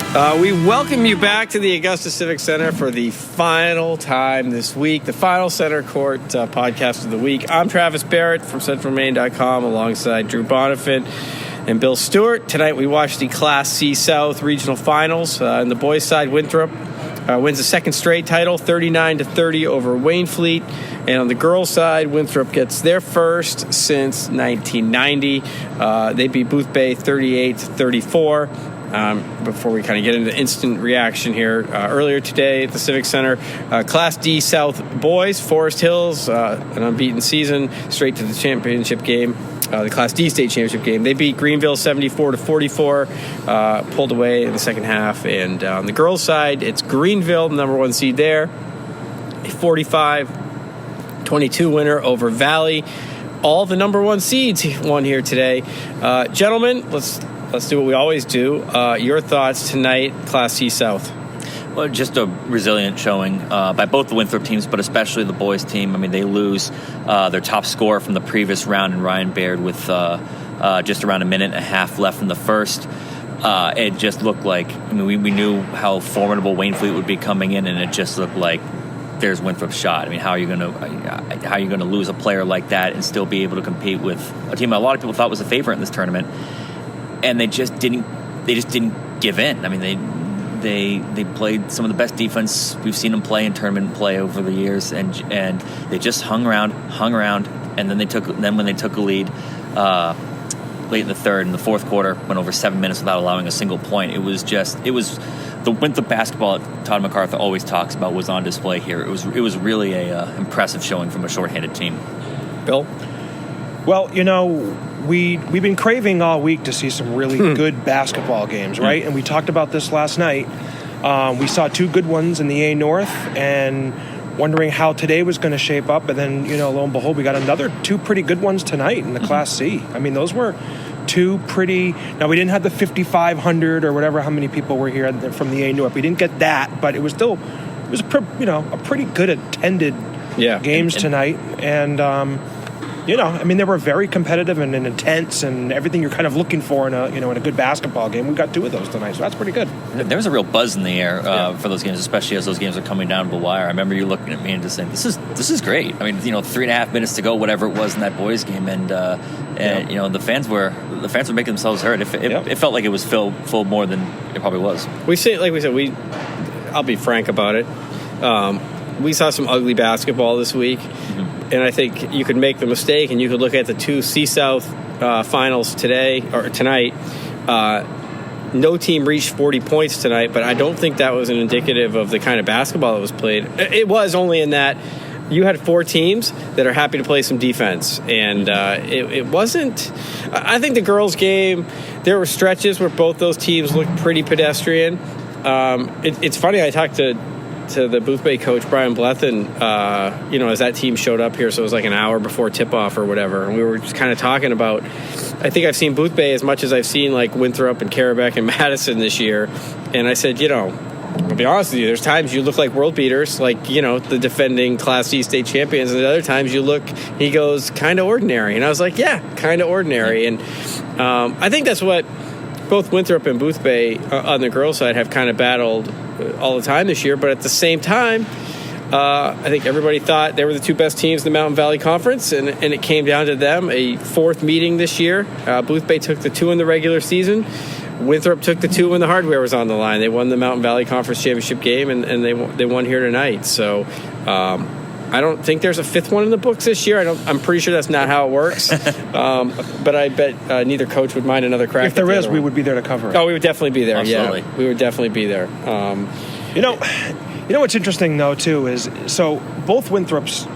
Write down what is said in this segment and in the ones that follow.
We welcome you back to the Augusta Civic Center for the final time this week, the final Center Court podcast of the week. I'm Travis Barrett from CentralMaine.com alongside Drew Bonifant and Bill Stewart. Tonight we watched the Class C South Regional Finals. On the boys' side, Winthrop wins the second straight title, 39-30 over Waynfleet. And on the girls' side, Winthrop gets their first since 1990. They beat Boothbay 38-34. Before we kind of get into instant reaction here, earlier today at the Civic Center, Class D South boys, Forest Hills, an unbeaten season, straight to the championship game, the Class D state championship game. They beat Greenville 74-44, pulled away in the second half. And on the girls' side, it's Greenville, the number one seed there, a 45-22 winner over Valley. All the number one seeds won here today. Gentlemen, let's do what we always do. Your thoughts tonight, Class C South? Well, just a resilient showing by both the Winthrop teams, but especially the boys' team. I mean, they lose their top scorer from the previous round in Ryan Baird with just around a minute and a half left in the first. It just looked like, I mean, we knew how formidable Waynfleet would be coming in, and it just looked like there's Winthrop's shot. I mean, how are you going to lose a player like that and still be able to compete with a team a lot of people thought was a favorite in this tournament? And they just didn't give in. I mean, they played some of the best defense we've seen them play in tournament play over the years, and they just hung around, and then when they took a lead late in the third and the fourth quarter, went over 7 minutes without allowing a single point. It was the Winthrop basketball that Todd MacArthur always talks about was on display here. It was really a impressive showing from a shorthanded team. Bill? Well, you know, we've been craving all week to see some really good basketball games, right? And we talked about this last night. We saw two good ones in the A North, and wondering how today was going to shape up. And then, you know, lo and behold, we got two pretty good ones tonight in the Class C. I mean, those were two pretty. Now, we didn't have the 5,500 or whatever, how many people were here from the A North. We didn't get that, but it was still, a pretty good attended games tonight. And, you know, I mean, they were very competitive and intense and everything you're kind of looking for in a good basketball game. We got two of those tonight, so that's pretty good. There was a real buzz in the air for those games, especially as those games are coming down to the wire. I remember you looking at me and just saying, "This is great." I mean, 3.5 minutes to go, whatever it was in that boys' game, and you know, the fans were making themselves heard. It felt like it was full more than it probably was. I'll be frank about it. We saw some ugly basketball this week. And I think you could make the mistake, and you could look at the two C-South finals tonight. No team reached 40 points tonight, but I don't think that was an indicative of the kind of basketball that was played. It was only in that you had four teams that are happy to play some defense, and it wasn't. I think the girls' game, there were stretches where both those teams looked pretty pedestrian. It's funny. I talked to the Boothbay coach, Brian Blethen, as that team showed up here, so it was like an hour before tip-off or whatever, and we were just kind of talking about, I think I've seen Boothbay as much as I've seen, like, Winthrop and Carabec and Madison this year, and I said, I'll be honest with you, there's times you look like world beaters, like, the defending Class C state champions, and the other times you look, he goes, kind of ordinary, and I was like, yeah, kind of ordinary, and I think that's what both Winthrop and Boothbay on the girls' side have kind of battled all the time this year, but at the same time, I think everybody thought they were the two best teams in the Mountain Valley Conference, and it came down to them, a fourth meeting this year. Boothbay took the two in the regular season. Winthrop took the two when the hardware was on the line. They won the Mountain Valley Conference championship game, and they won here tonight. So I don't think there's a fifth one in the books this year. I'm pretty sure that's not how it works. But I bet neither coach would mind another crack. If there is, we would be there to cover it. Oh, we would definitely be there. Absolutely. Yeah, we would definitely be there. You know what's interesting though too is, so both Winthrop's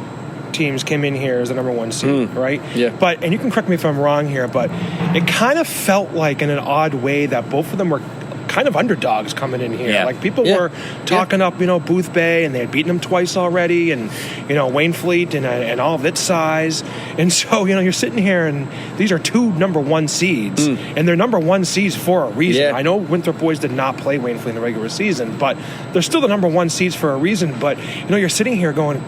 teams came in here as the number one seed, right? Yeah. But, and you can correct me if I'm wrong here, but it kind of felt like in an odd way that both of them were kind of underdogs coming in here. Yeah. Like people were talking up, Boothbay, and they had beaten them twice already, and Waynfleet and all of its size. And so, you're sitting here, and these are two number one seeds, and they're number one seeds for a reason. Yeah. I know Winthrop boys did not play Waynfleet in the regular season, but they're still the number one seeds for a reason. But you're sitting here going,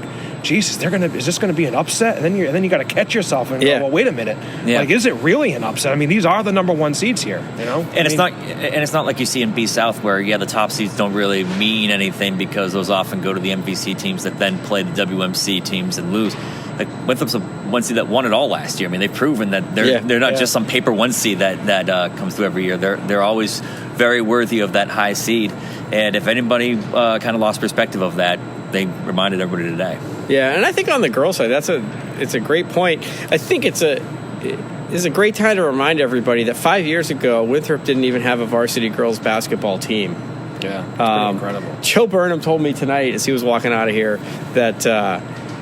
Jesus, is this gonna be an upset? And then you got to catch yourself and go, well, wait a minute, like, is it really an upset? I mean, these are the number one seeds here, you know. And it's not like you see in B South where the top seeds don't really mean anything because those often go to the MVC teams that then play the WMC teams and lose. Like Winthrop's a one seed that won it all last year. I mean, they've proven that they're not just some paper one seed that comes through every year. They're always very worthy of that high seed. And if anybody kind of lost perspective of that, they reminded everybody today. Yeah, and I think on the girls' side, it's a great point. I think it's a great time to remind everybody that 5 years ago, Winthrop didn't even have a varsity girls basketball team. Yeah, it's pretty incredible. Joe Burnham told me tonight as he was walking out of here that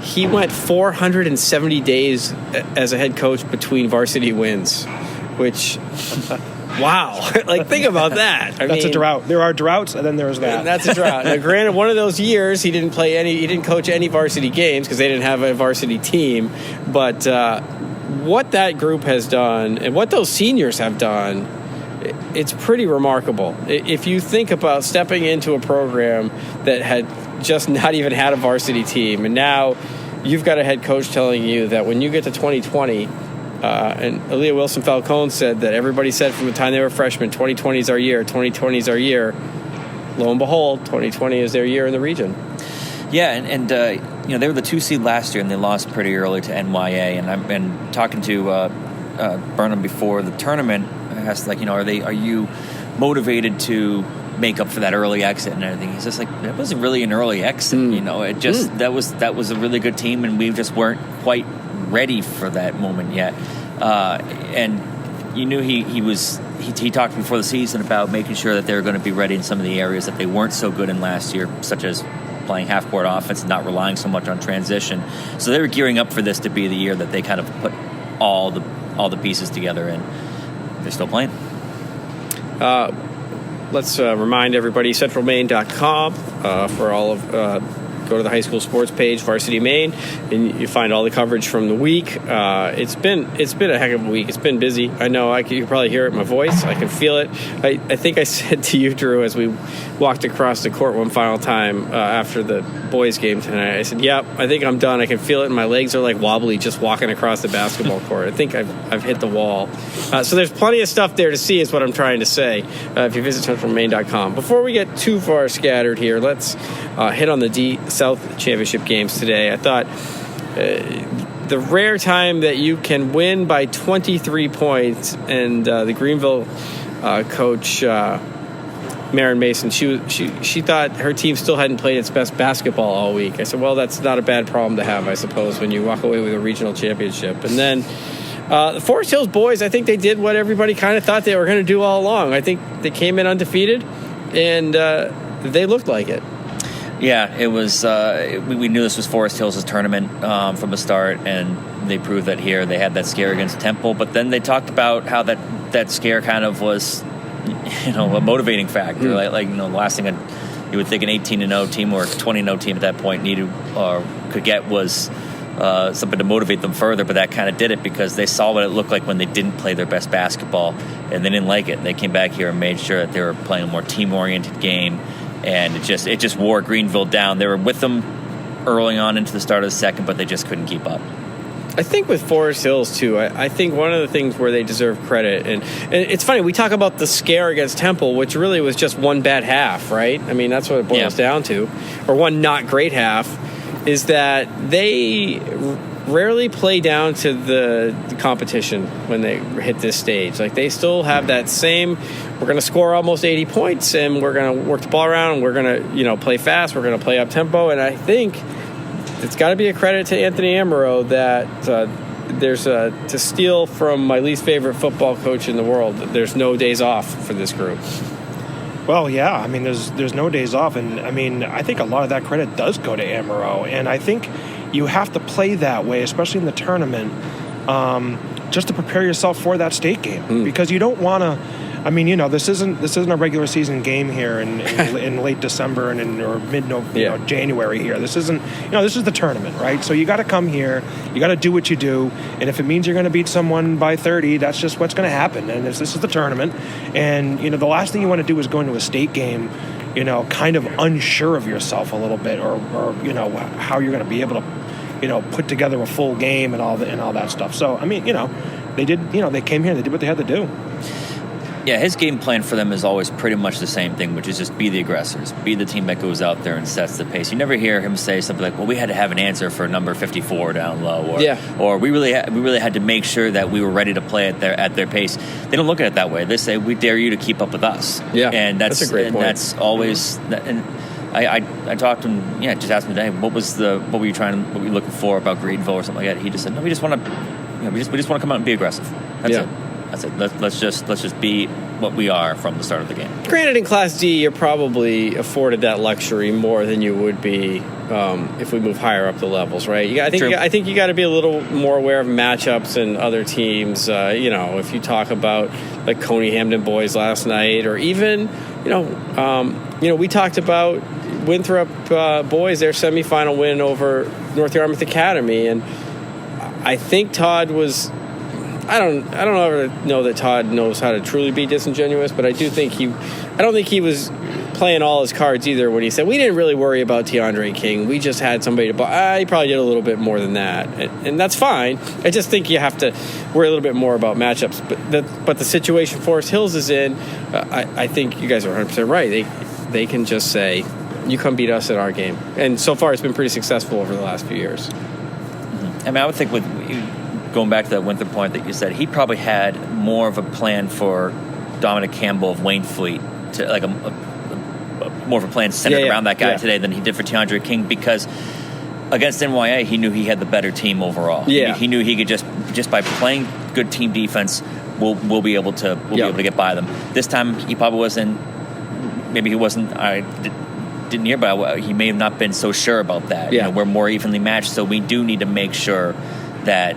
he went 470 days as a head coach between varsity wins, which, wow. Like, think about that. That's a drought. There are droughts, and then there's that. And that's a drought. Now, granted, one of those years, he didn't coach any varsity games because they didn't have a varsity team. But what that group has done and what those seniors have done, it's pretty remarkable. If you think about stepping into a program that had just not even had a varsity team, and now you've got a head coach telling you that when you get to 2020, and Aaliyah Wilson-Falcone said that everybody said from the time they were freshmen, 2020 is our year, 2020 is our year. Lo and behold, 2020 is their year in the region. Yeah, and they were the 2 seed last year, and they lost pretty early to NYA. And I've been talking to Burnham before the tournament. I asked, are you motivated to make up for that early exit and everything? He's just like, that wasn't really an early exit. It just that was a really good team, and we just weren't quite ready for that moment yet. And you knew he talked before the season about making sure that they were going to be ready in some of the areas that they weren't so good in last year, such as playing half-court offense and not relying so much on transition. So they were gearing up for this to be the year that they kind of put all the pieces together, and they're still playing. Let's remind everybody, centralmaine.com for all of go to the high school sports page, Varsity Maine, and you find all the coverage from the week. It's been a heck of a week. It's been busy. I know you can probably hear it in my voice. I can feel it. I think I said to you, Drew, as we walked across the court one final time after the boys game tonight, I said, yep, I think I'm done. I can feel it, and my legs are like wobbly just walking across the basketball court. I think I've hit the wall. So there's plenty of stuff there to see is what I'm trying to say if you visit centralmaine.com. Before we get too far scattered here, let's hit on the D South Championship games today. I thought the rare time that you can win by 23 points, and the Greenville coach, Maren Mason, she thought her team still hadn't played its best basketball all week. I said, well, that's not a bad problem to have, I suppose, when you walk away with a regional championship. And then the Forest Hills boys, I think they did what everybody kind of thought they were going to do all along. I think they came in undefeated, and they looked like it. Yeah, it was. We knew this was Forest Hills' tournament from the start, and they proved that here. They had that scare against Temple, but then they talked about how that scare kind of was, a motivating factor. The last thing you would think an 18-0 team or a 20-0 team at that point needed or could get was something to motivate them further. But that kind of did it because they saw what it looked like when they didn't play their best basketball, and they didn't like it. They came back here and made sure that they were playing a more team-oriented game. And it just wore Greenville down. They were with them early on into the start of the second, but they just couldn't keep up. I think with Forest Hills, too, I think one of the things where they deserve credit, and it's funny, we talk about the scare against Temple, which really was just one bad half, right? I mean, that's what it boils down to. Or one not great half, is that they rarely play down to the competition when they hit this stage. Like, they still have that same, we're going to score almost 80 points, and we're going to work the ball around, and we're going to, play fast, we're going to play up tempo, and I think it's got to be a credit to Anthony Amaro that there's to steal from my least favorite football coach in the world, there's no days off for this group. Well, yeah, I mean, there's no days off, and I mean, I think a lot of that credit does go to Amaro, and I think you have to play that way, especially in the tournament, just to prepare yourself for that state game, because you don't want to. I mean, this isn't a regular season game here in late December or mid January here. This isn't, this is the tournament, right? So you got to come here, you got to do what you do, and if it means you're going to beat someone by 30, that's just what's going to happen. And this is the tournament, and the last thing you want to do is go into a state game, kind of unsure of yourself a little bit, or how you're going to be able to put together a full game and all that stuff. So I mean, they did. They came here, they did what they had to do. Yeah, his game plan for them is always pretty much the same thing, which is just be the aggressors, be the team that goes out there and sets the pace. You never hear him say something like, "Well, we had to have an answer for number 54 down low," or we really had to make sure that we were ready to play at their pace. They don't look at it that way. They say, "We dare you to keep up with us." Yeah, and that's a great point. That's always. And I talked to him. Yeah, just asked him today, what were you looking for about Greenville or something like that? He just said, "No, we just want to, we just want to come out and be aggressive." That's it. That's it. Let's just be what we are from the start of the game. Granted, in Class D, you're probably afforded that luxury more than you would be if we move higher up the levels, right? I think you got to be a little more aware of matchups and other teams. If you talk about like Coney Hamden boys last night, or even we talked about Winthrop boys, their semifinal win over North Yarmouth Academy, and I think Todd was. I don't ever know that Todd knows how to truly be disingenuous, but I don't think he was playing all his cards either when he said, we didn't really worry about DeAndre King. We just had somebody to buy. He probably did a little bit more than that, and that's fine. I just think you have to worry a little bit more about matchups. But the situation Forest Hills is in, I think you guys are 100% right. They can just say, you come beat us at our game. And so far it's been pretty successful over the last few years. I mean, I would think with going back to that Winthrop point that you said, he probably had more of a plan for Dominic Campbell of Waynefleet, to like more of a plan centered around that guy today than he did for DeAndre King, because against NYA he knew he had the better team overall. Yeah. He knew he could just by playing good team defense, we'll be able to get by them. This time he probably wasn't. Maybe he wasn't. I didn't hear about. He may have not been so sure about that. Yeah. We're more evenly matched, so we do need to make sure that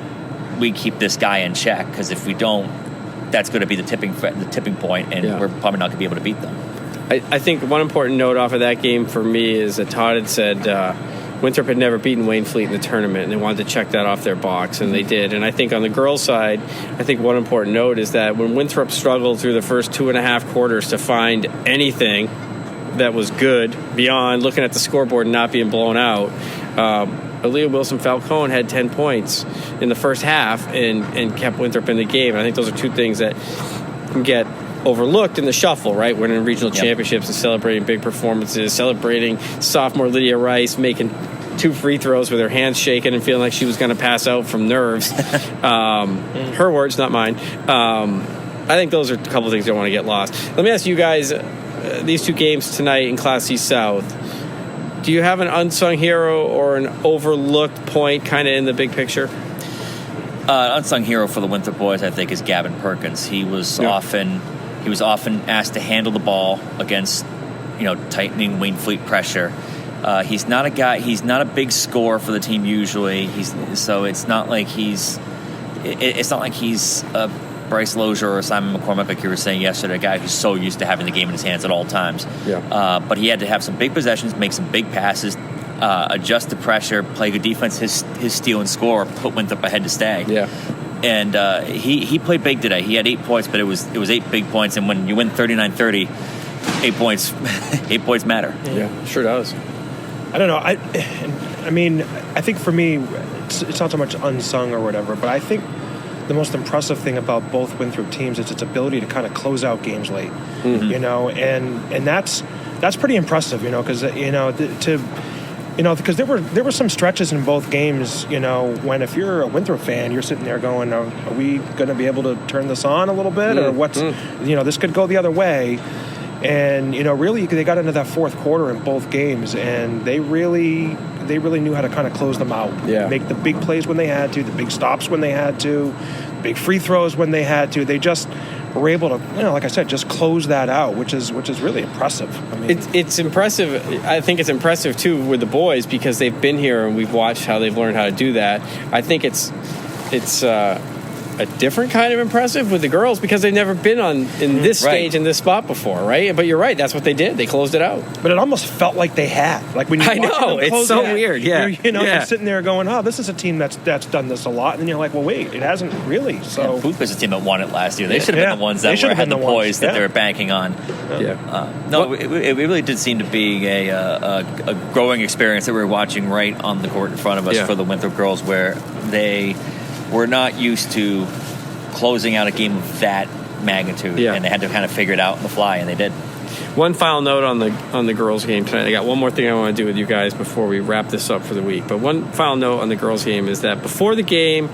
we keep this guy in check, because if we don't, that's going to be the tipping point, and we're probably not going to be able to beat them. I think one important note off of that game for me is that Todd had said Winthrop had never beaten Waynefleet in the tournament, and they wanted to check that off their box, and they did. And I think on the girls' side, I think one important note is that when Winthrop struggled through the first 2.5 quarters to find anything that was good beyond looking at the scoreboard and not being blown out, Aaliyah Wilson-Falcone had 10 points in the first half and kept Winthrop in the game. And I think those are two things that can get overlooked in the shuffle, right? Winning regional championships and celebrating big performances, celebrating sophomore Lydia Rice making 2 free throws with her hands shaking and feeling like she was going to pass out from nerves. Her words, not mine. I think those are a couple of things that don't want to get lost. Let me ask you guys, these 2 games tonight in Class C South, do you have an unsung hero or an overlooked point kind of in the big picture? Unsung hero for the Winthrop boys, I think, is Gavin Perkins. He was often asked to handle the ball against, tightening Waynefleet pressure. He's not a big scorer for the team usually. So it's not like he's Bryce Lozier or Simon McCormick, like you were saying yesterday, a guy who's so used to having the game in his hands at all times. Yeah. But he had to have some big possessions, make some big passes, adjust to pressure, play good defense, his steal and score, put Winthrop ahead to stay. Yeah. And he played big today. He had 8 points, but it was 8 big points. And when you win 39-30, 8 points matter. Yeah, sure does. I don't know. I mean, I think for me, it's not so much unsung or whatever, but I think the most impressive thing about both Winthrop teams is its ability to kind of close out games late, and that's pretty impressive, because because there were some stretches in both games, when if you're a Winthrop fan, you're sitting there going, are we going to be able to turn this on a little bit, or what's this could go the other way, and really they got into that fourth quarter in both games, and they really knew how to kind of close them out. Yeah. Make the big plays when they had to, the big stops when they had to, big free throws when they had to. They just were able to, like I said, just close that out, which is really impressive. I mean, it's impressive. I think it's impressive too with the boys because they've been here and we've watched how they've learned how to do that. I think it's a different kind of impressive with the girls because they've never been in this stage in this spot before, right? But you're right, that's what they did. They closed it out. But it almost felt like they had. Like when you I know, it's so weird. Yeah, you're sitting there going, "Oh, this is a team that's done this a lot," and then you're like, "Well, wait, it hasn't really." So Booth was a team that won it last year. They should have been the ones that had the poise that they were banking on. It really did seem to be a growing experience that we were watching right on the court in front of us for the Winthrop girls, where they were not used to closing out a game of that magnitude, and they had to kind of figure it out on the fly, and they did. One final note on the girls' game tonight. I got one more thing I want to do with you guys before we wrap this up for the week. But one final note on the girls' game is that before the game,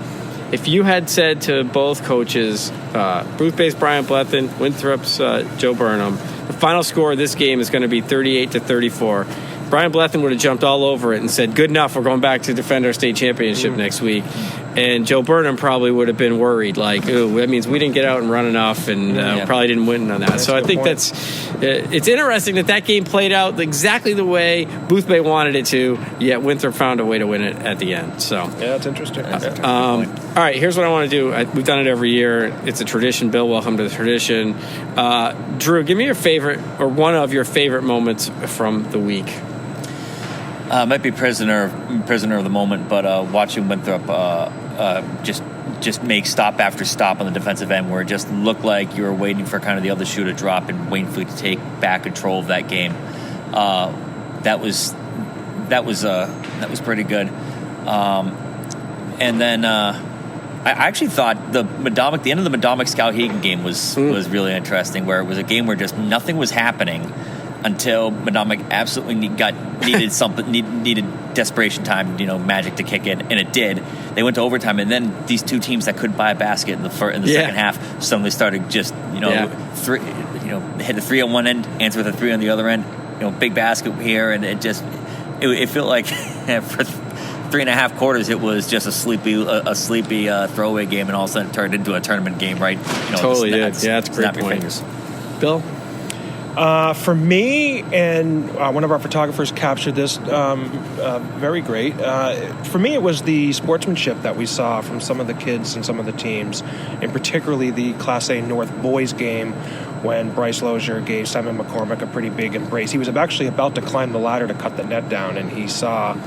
if you had said to both coaches, Booth-based Brian Blethyn, Winthrop's Joe Burnham, the final score of this game is going to be 38-34, Brian Blethyn would have jumped all over it and said, good enough, we're going back to defend our state championship next week. And Joe Burnham probably would have been worried, like, ooh, that means we didn't get out and run enough and probably didn't win on that. That's so I think it's interesting that game played out exactly the way Booth Bay wanted it to, yet Winthrop found a way to win it at the end. So yeah, it's interesting. All right, here's what I want to do. We've done it every year. It's a tradition. Bill, welcome to the tradition. Drew, give me your favorite or one of your favorite moments from the week. Might be prisoner of the moment, but watching Winthrop just make stop after stop on the defensive end, where it just looked like you were waiting for kind of the other shoe to drop and waiting for you to take back control of that game. That was pretty good. And then I actually thought the end of the Madomic-Skowhegan game was really interesting, where it was a game where just nothing was happening until Madomic absolutely needed desperation time, magic to kick in, and it did. They went to overtime, and then these two teams that could buy a basket in the second half suddenly started just hit the three on one end, answer with a three on the other end, big basket here, and it felt like for 3.5 quarters it was just a sleepy throwaway game, and all of a sudden it turned into a tournament game, right? Totally did. Yeah, that's a great point. Bill? For me, and one of our photographers captured this very great. For me, it was the sportsmanship that we saw from some of the kids and some of the teams, and particularly the Class A North boys game when Bryce Lozier gave Simon McCormick a pretty big embrace. He was actually about to climb the ladder to cut the net down, and he saw...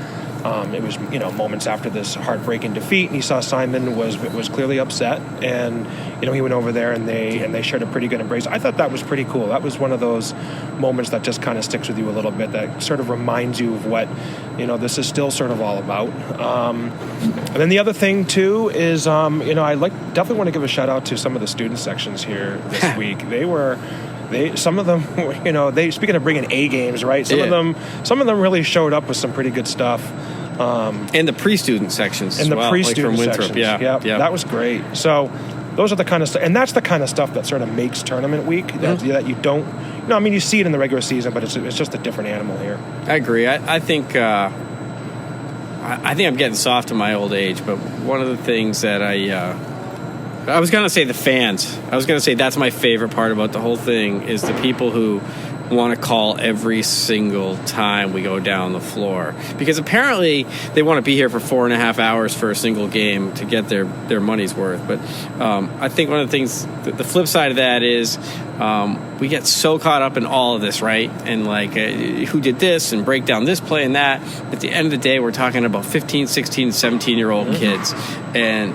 it was, moments after this heartbreaking defeat, and he saw Simon was clearly upset, and he went over there and they shared a pretty good embrace. I thought that was pretty cool. That was one of those moments that just kind of sticks with you a little bit, that sort of reminds you of what this is still sort of all about. And then the other thing too is I definitely want to give a shout out to some of the student sections here this week. Some of them, speaking of bringing A games, right? Some of them really showed up with some pretty good stuff. And the pre-student sections as well. And the pre-student Winthrop, sections. Yeah, that was great. So those are the kind of stuff, and that's the kind of stuff that sort of makes tournament week that you don't. You see it in the regular season, but it's just a different animal here. I agree. I think I'm getting soft in my old age, but one of the things that I was going to say the fans. I was going to say that's my favorite part about the whole thing is the people who want to call every single time we go down the floor. Because apparently they want to be here for 4.5 hours for a single game to get their money's worth. But I think one of the things, the flip side of that is we get so caught up in all of this, right? And who did this and break down this play and that. At the end of the day, we're talking about 15, 16, 17-year-old kids. And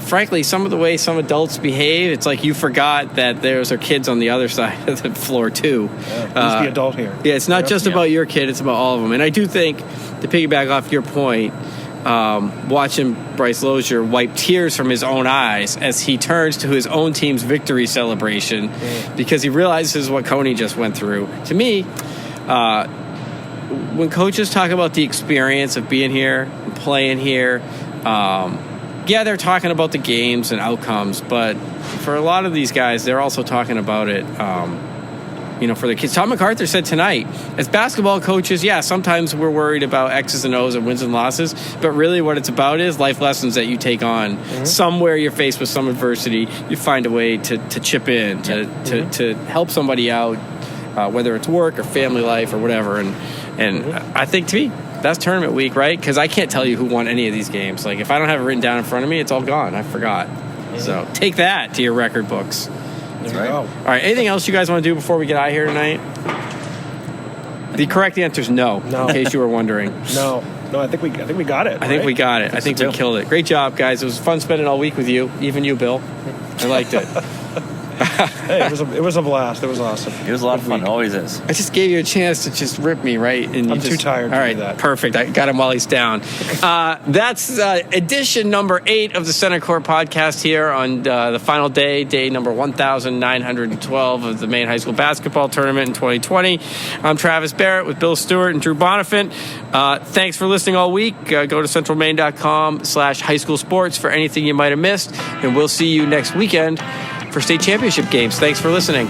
frankly, some of the way some adults behave, it's like you forgot that there's kids on the other side of the floor too. Yeah, who's the adult here? Yeah, it's not just about your kid; it's about all of them. And I do think, to piggyback off your point, watching Bryce Lozier wipe tears from his own eyes as he turns to his own team's victory celebration because he realizes what Coney just went through. To me, when coaches talk about the experience of being here and playing here. They're talking about the games and outcomes, but for a lot of these guys, they're also talking about it, for the kids. Tom MacArthur said tonight, as basketball coaches, sometimes we're worried about X's and O's and wins and losses, but really what it's about is life lessons that you take on. Somewhere you're faced with some adversity, you find a way to chip in, to help somebody out, whether it's work or family life or whatever. And I think, to me, that's tournament week, right? Because I can't tell you who won any of these games. If I don't have it written down in front of me, it's all gone. I forgot. So take that to your record books. There you right. go. All right. Anything else you guys want to do before we get out of here tonight? The correct answer is no. No. In case you were wondering. No, I think we got it. I think we got it. I think we too. killed it. Great job, guys. It was fun spending all week with you. Even you, Bill. I liked it. Hey, it was a blast. It was awesome. It was a lot of fun. It always is. I just gave you a chance to just rip me, right? And I'm too tired to All do right, that. perfect. I got him while he's down. That's edition number 8 of the Center Court podcast here on the final day number 1,912 of the Maine High School basketball tournament in 2020. I'm Travis Barrett with Bill Stewart and Drew Bonifant. Thanks for listening all week. Go to centralmaine.com/highschoolsports for anything you might have missed, and we'll see you next weekend for state championship games. Thanks for listening.